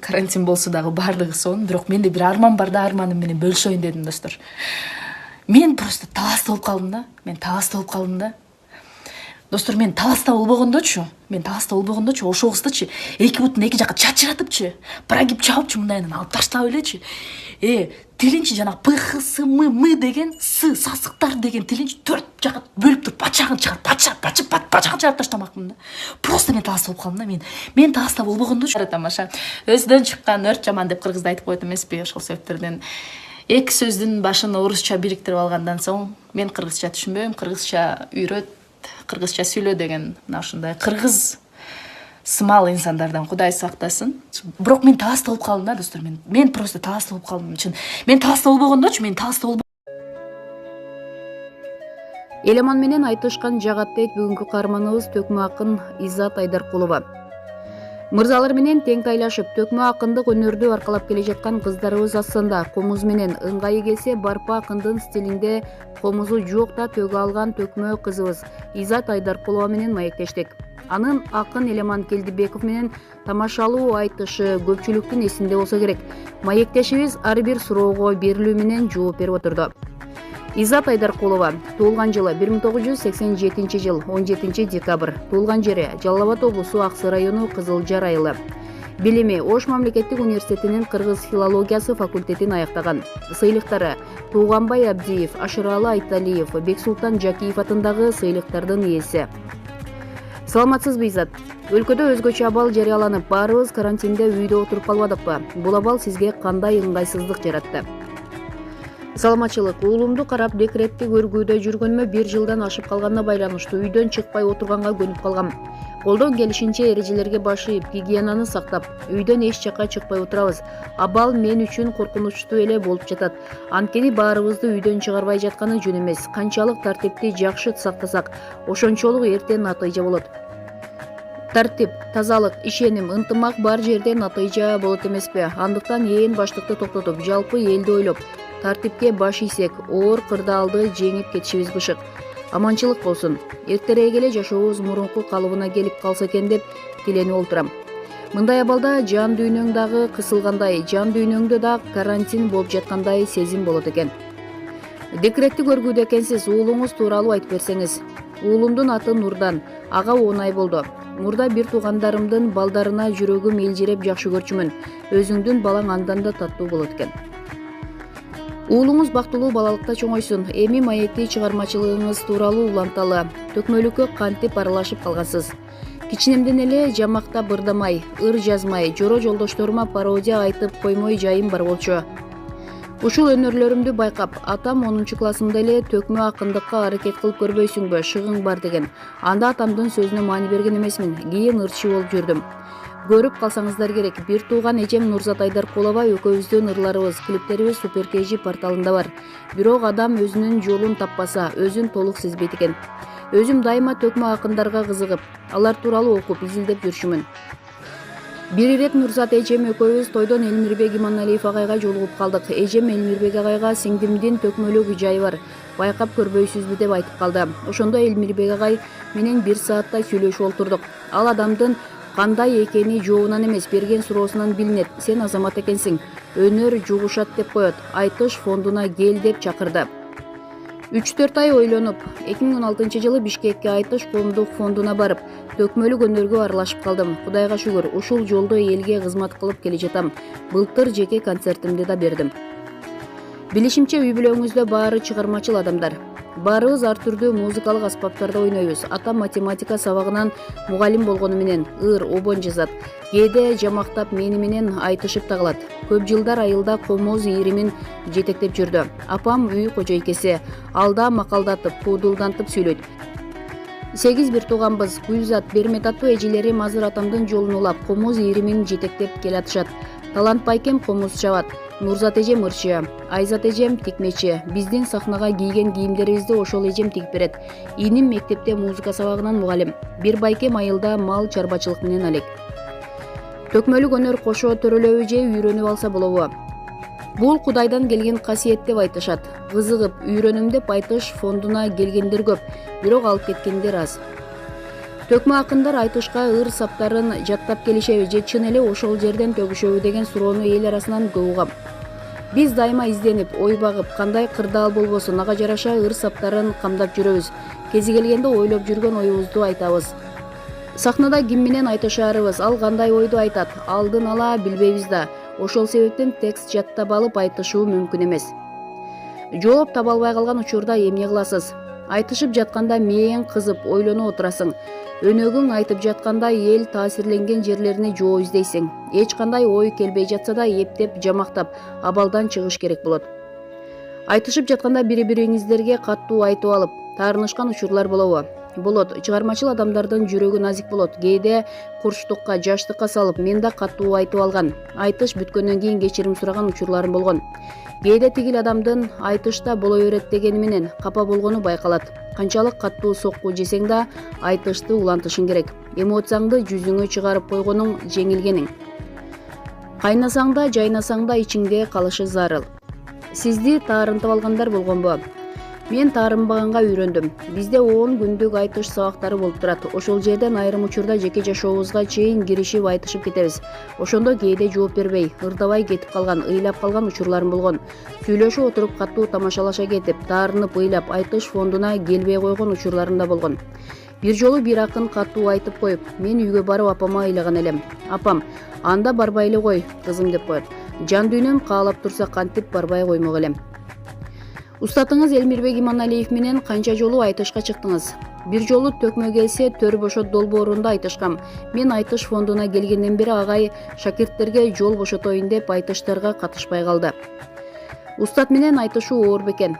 карантин болсо дагы баардыгы сонун, бирок менде бир арман бар да, арманым менен бөлүшөйүн дедим, достор. Мен просто таласта болуп калдым да. Достор, мен таласта болбогондочу, ошол кыздычы эки бутун эки жакка чачыратыпчы, прогиб чабыпчы, мындайынан алып таштап элечи. Тилинчи жана ПХСМ деген сасыктар деген тилинчи 4 жакка бөлүп туруп Пачагын чыгарып таштамакмын да. Просто мен таласта болуп калдым да. Мен таласта болбогондочу тамаша. Өзүдөн чыккан өрт жаман деп кыргызда айтып койт эмеспи? Ошол себептерден эки сөздүн башын орусча бириктирип алгандан соң мен кыргызча түшүнбөйм, кыргызча үйрөт, кыргызча сүйлө деген мына ушундай кыргыз сымал инсандардан Кудай сактасын. Бирок мен таласта болуп калдым да, достор. Мен просто таласта болуп калдым. Мен таласта болбогондочу, Элеман менен айтышкан Жакты бүгүнкү каарманыбыз төкмө акын Иззат Айдаркулова. Мырзалар менен тең тайлашып, төкмө акындык өнөрдү аркалап келе жаткан кыздарыбыз ассында комуз менен ыңгайы келсе барпа акындын стилинде комузу жок да төгө алган төкмө кызыбыз Иззат Айдаркулова менен маектештик. Анын акын Элеман Келдибеков менен тамашалуу айтышы көпчүлүктүн эсинде болсо керек. Маектешибиз ар бир суроого берилүү менен жооп берип отурду. Иззат Айдаркулова туулган жылы 1987 жыл 17 декабрь. Туулган жери Жалал Абад облусу Аксы району Кызылжар айылы. Билими Ош мамлекеттик университетинин кыргыз филологиясы факультетин аяктаган. Сыйлыктары Тууганбай Абдиев, Ашыралы Айталиев, Бексултан Жакиев атындагы сыйлыктардын ээси. Саламатсызбы, Иззат? Өлкөдө өзгөчө абал жарыяланып, баарыбыз карантинде үйдө отуруп калбадыкпы? Бул абал сизге кандай ыңгайсыздык жаратты? Саламатчылык. Уулумду карап декретти көргүүдө жүргөнүмө 1 жылдан ашып калганына байланыштуу үйдөн чыкпай отурганга көнүп калгам. Колдон келишинче эрежелерге баш ийип, гигиенаны сактап, үйдөн эч жакка чыкпай отурабыз. Абал мен үчүн коркунучтуу эле болуп жатат. Анткени баарыбызды үйдөн чыгарбай жатканы жөн эмес. Канчалык тартипти жакшы сактасак, ошончолук эрте натыйжа болот. Тартип, тазалык, ишеним, ынтымак бар жерде натыйжа болот эмеспи? Андыктан ээн баштыкты токтотуп, жалпы элди ойлоп, тартипке баш ийсек, оор кырдаалды жеңип кетишибиз бышык. Аманчылык болсун. Эртерээк эле жашообуз мурунку калыбына келип калса экен деп тиленип олтурам. Мындай абалда жан дүйнөң дагы кысылгандай, жан дүйнөңдө да карантин болуп жаткандай сезим болот экен. Декретти көргүүдө экенсиз, уулуңуз тууралуу айтып берсеңиз. Уулумдун аты Нурдан, ага 10 ай болду. Мурда бир туугандарымдын балдарына жүрөгүм элжиреп жакшы көрчүмүн. Өзүңдүн балаң андан да таттуу болот экен. Уулуңуз бактылуу балалыкта чоңойсун. Эми маекти чыгармачылыгыңыз тууралуу уланталы. Төкмөлүккө кантип аралашып калгансыз? Кичинемден эле жамакта бырдамай, ыр жазмай, жоро жолдошторума пародия айтып коймой жайым бар болчу. Ушул өнөрлөрүмдү байкап, атам 10 классымда эле төкмө акындыкка аракет кылып көрбөйсүңбү, шыгың бар деген. Анда атамдын сөзүнө маани берген эмесмин. Кийин ырчы болуп жүрдүм. Көрүп калсаңыздар керек. Бир тууган эжем Нурзат Айдаркулова экөөбүздүн ырларыбыз, клиптерибиз Супер KG порталында бар. Бирок адам өзүнүн жолун таппаса, өзүн толук сезбейт экен. Өзүм дайыма төкмө акындарга кызыгып, алар тууралуу окуп, изилдеп жүрчүмүн. Бир ирет Нурзат эжем экөөбүз тойдон Элмирбек Иманалиев агайга жолугуп калдык. Эжем Элмирбек агайга сиңдимдин төкмөлүк жайы бар, байкап көрбөйсүзбү деп айтып калды. Ошондо Элмирбек агай менен 1 сааттай сүйлөшүп олтурдук. Ал адамдын кандай экени жообунан эмес, берген суроосунан билинет. Сен азамат экенсиң, өнөр жугушат деп коет. Айтыш фондуна кел деп чакырды. 3-4 ай ойлонуп, 2016 жылы Бишкекке айтыш коомдук фондуна барып, төкмөлүк өнөргө аралашып калдым. Кудайга шүгүр, ушул жолдо элге кызмат кылып келе жатам. Былтыр жеке концертимди да бердим. Билишимче, үй бүлөңүздө баары чыгармачыл адамдар. Баарыбыз ар түрдүү музыкалык аспаптарда ойнойбуз. Атам математика сабагынан мугалим болгону менен ыр, обон жазат. Кээде жамактап мени менен айтышып тагылат. Көп жылдар айылда комуз ийримин жетектеп жүрдү. Апам үй кожойкеси. Алда макалдатып, куудулдантып сүйлөйт. 8 бир тууганбыз. Гүлзат, Бермет аттуу эжелерим азыр атамдын жолун улап, комуз ийримин жетектеп келатышат. Талант байкем комуз чабат. Нурзат эжем ырчы, Айзат эжем тикмечи. Биздин сахнага кийген кийимдерибизди ошол эжем тигип берет. Иним мектепте музыка сабагынан мугалим. Бир байкем айылда мал чарбачылык менен алек. Төкмөлүк өнөр кошо төрөлөбү же үйрөнүп алса болобу? Бул Кудайдан келген касиет деп айтышат. Кызыгып, үйрөнүм деп айтыш фондуна келгендер көп, бирок алып кеткендер аз. Төкмө акындар айтышка ыр саптарын жаттап келишеби же чын эле ошол жерден төгүшөбү деген суроону эл арасынан көп угам. Биз дайыма изденип, ой багып, кандай кырдаал болбосун ага жараша ыр саптарын камдап жүрөбүз. Кези келгенде ойлоп жүргөн оюбузду айтабыз. Сахнада ким менен айтышаарыбыз, ал кандай ойду айтат, алдын ала билбейбиз да. Ошол себептен текст жаттап алып айтышуу мүмкүн эмес. Жооп таба албай калган учурда эмне кыласыз? Айтышып жатканда мээң кызып ойлонуп отурасың. Өнөгүң айтып жатканда эл таасирленген жерлерине жооп издейсиң. Эч кандай ой келбей жатса да эптеп, жамактап, абалдан чыгыш керек болот. Айтышып жатканда бири-бириңиздерге каттуу айтып алып, таарынышкан учурлар болобу? Болот. Чыгармачыл адамдардын жүрөгү назик болот. Кээде курчтукка, жаштыкка салып, мен да каттуу айтып алган. Айтыш бүткөндөн кийин кечирим сураган учурларым болгон. Кээде тигил адамдын айтышта боло берет дегени менен капа болгону байкалат. Канчалык каттуу сокку жесең да айтышты улантышың керек. Эмоцияңды жүзүңө чыгарып койгонуң жеңилгениң. Кайнасаң да, жайнасаң да ичиңде калышы зарыл. Сизди таарынтып алгандар болгонбу? Мен таарынбаганга үйрөндүм. Бизде 10 күндүк айтыш сабактары болуп турат. Ошол жерден айрым учурда жеке жашообузга чейин киришип айтышып кетебиз. Ошондо кээде жооп бербей, ырдабай кетип калган, ыйлап калган учурларым болгон. Сүйлөшүп отуруп каттуу тамашалаша кетип, таарынып ыйлап айтыш фондуна келбей койгон учурларым да болгон. Бир жолу бир акын каттуу айтып коюп, мен үйгө барып апама ыйлаган элем. Апам, анда барбай эле кой, кызым деп коет. Жан дүйнөм каалап турса кантип барбай коймок элем. Устатыңыз Элмирбек Иманалиев менен канча жолу айтышка чыктыңыз? Бир жолу төкмө келсе төр бошот долбоорунда айтышкам. Мен айтыш фондуна келгенден бери агай шакирттерге жол бошотоюн деп айтыштарга катышпай калды. Устат менен айтышуу оор бекен.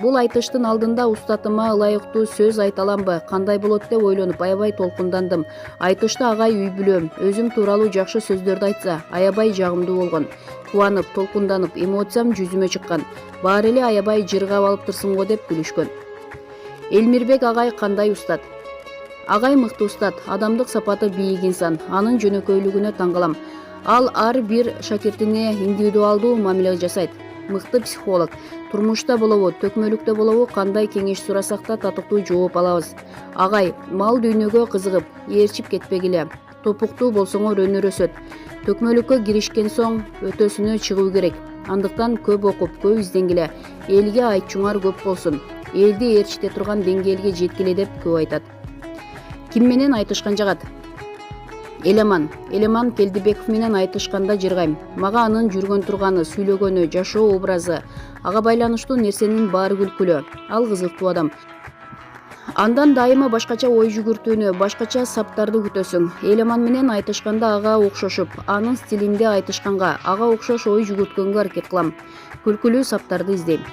Бул айтыштын алдында устатыма ылайыктуу сөз айта аламбы, кандай болот деп ойлонуп аябай толкундандым. Айтышта агай үй бүлөм, өзүм тууралуу жакшы сөздөрдү айтса, аябай жагымдуу болгон. Кубанып, толкунданып, эмоциям жүзүмө чыккан. Баары эле аябай жыргап алыптырсың го деп күлүшкөн. Элмирбек агай кандай устат? Агай мыкты устат, адамдык сапаты бийик инсан, анын жөнөкөйлүгүнө таң калам. Ал ар бир шакиртине индивидуалдуу мамиле жасайт. Мыкты психолог. Турмушта болобу, төкмөлүктө болобу, кандай кеңеш сурасак да татыктуу жооп алабыз. Агай, мал дүйнөгө кызыгып, ээрчип кетпегиле. Топуктуу болсоңор өнөр өсөт. Төкмөлүккө киришкен соң өтөсүнө чыгуу керек. Андыктан көп окуп, көп изденгиле. Элге айтчуңар көп болсун. Элди ээрчите турган деңгээлге жеткиле деп көп айтат. Ким менен айтышкан жагат? Элеман Келдибеков менен айтышканда жыргайм. Мага анын жүргөн турганы, сүйлөгөнү, жашоо образы, ага байланыштуу нерсенин баары күлкүлүү. Ал кызыктуу адам. Андан дайыма башкача ой жүгүртүүнү, башкача саптарды күтөсүң. Элеман менен айтышканда ага окшошуп, анын стилинде айтышканга, ага окшош ой жүгүрткөнгө аракет кылам. Күлкүлүү саптарды издейм.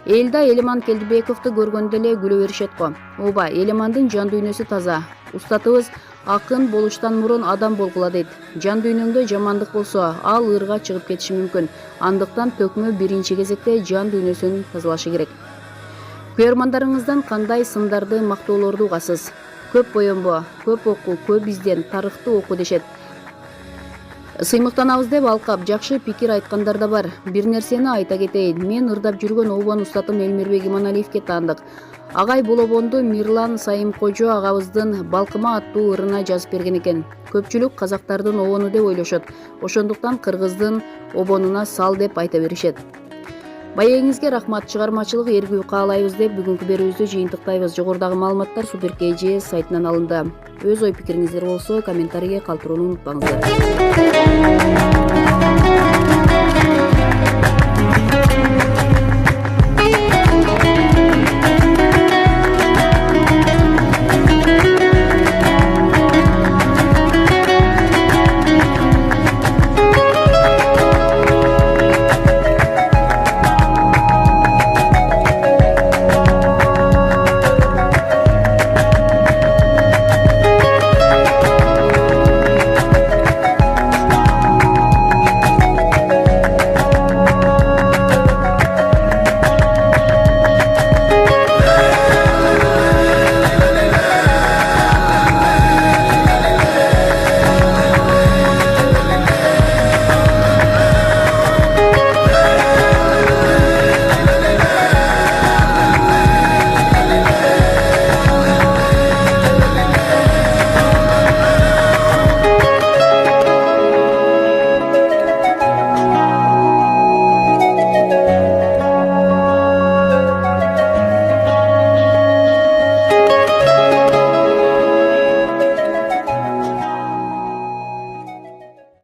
Элда Элеман Келдибековду көргөндө эле күлө беришет го. Ооба, Элемандын жан дүйнөсү таза. Устатыбыз акын болуштан мурун адам болгула дейт. Жан дүйнөңдө жамандык болсо, ал ырга чыгып кетиши мүмкүн. Андыктан төкмө биринчи кезекте жан дүйнөсүн тазалашы керек. Көрөрмандарыңыздан кандай сындарды, мактоолорду угасыз? Көп боенбо, көп оку, көп изден, тарыхты оку дешет. Сыймыктанабыз деп алкап, жакшы пикир айткандар да бар. Бир нерсени айта кетейин. Мен ырдап жүргөн обон устатым Элмирбек Иманалиевке таандык. Агай бул обонду Мирлан Сайымкожо агабыздын Балкыма аттуу ырына жазып берген экен. Көпчүлүк казактардын обону деп ойлошот. Ошондуктан Кыргыздын обонуна сал деп айта беришет. Маегиңизге рахмат, чыгармачылык эргүү каалайбыз деп бүгүнкү берүүбүздү жыйынтыктайбыз. Жогорудагы маалыматтар Супер KYRGYZ сайтынан алынды. Өз ой пикириңиздер болсо комментарийге калтырууну унутпаңыздар.